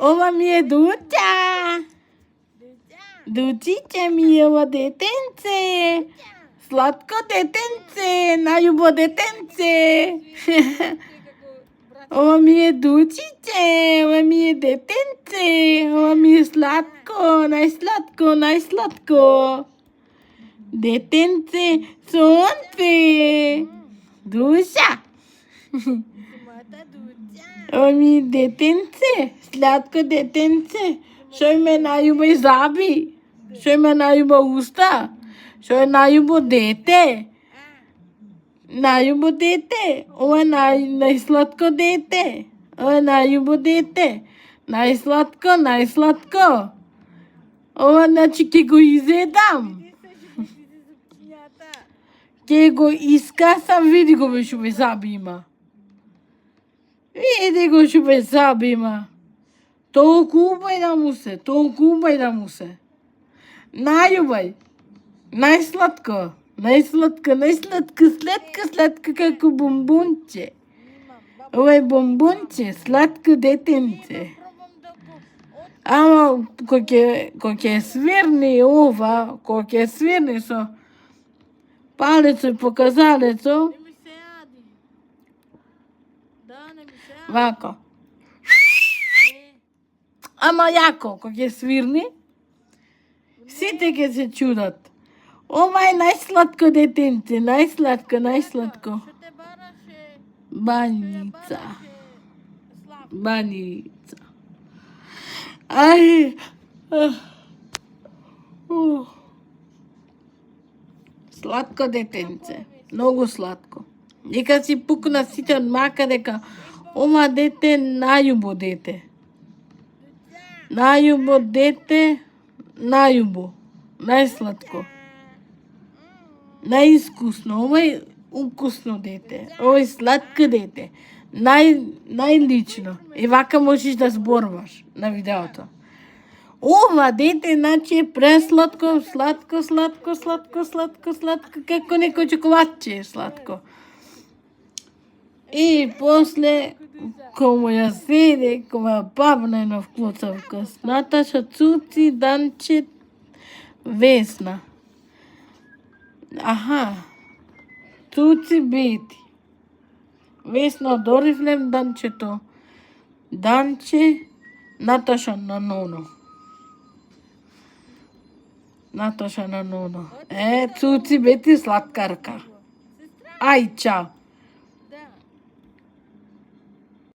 Ова ми е Дуца. Дуциче ми е ова детенце. Сладко детенце, најубо детенце. Ова ми е Дучиче, ова ми е детенце, ова ми е сладко, најсладко. Детенце, сонце. Душа. Ова ми е детенце, сладко детенце. Што име најубо и заби, што име најубо уста, што е најубо дете. Најубо дете, ова е најсладко дете, ова е најубо дете, најсладко. Ова значи ќе го изедам. Ќе го искасам, види го бе што бе заби има. Види го што бе заби има. Толку убај да му се. Најубај, најсладко. Сладко како бомбунче. Ова е бомбунче, сладко детенце. Ама, кој ќе свирни ова, кој ќе свирни со палецо и показалецо, вако. Ама јако, кој ќе свирни, сите ќе се чудат. Ова е најсладко детенце, најсладко. Баница. Ај. Сладко детенце, многу сладко. Дека си пукна сите од мака дека ова дете е најубо дете. Најсладко. Најискусно, ова е укусно дете, ова е сладко дете, најлично. И вака можеш да зборуваш на видеото. Ова дете, значи е пресладко, сладко, како некој чоколадче е сладко. И после, кога ја седе, кога ја павна на вклуцавка, Наташа, Цуци, Данче, Весна. Цуци, Бети. Весна, Дорифлем, Данчето. Данче, Наташа на Ноно. Цуци, Бети, сладкарка. Ај, чао.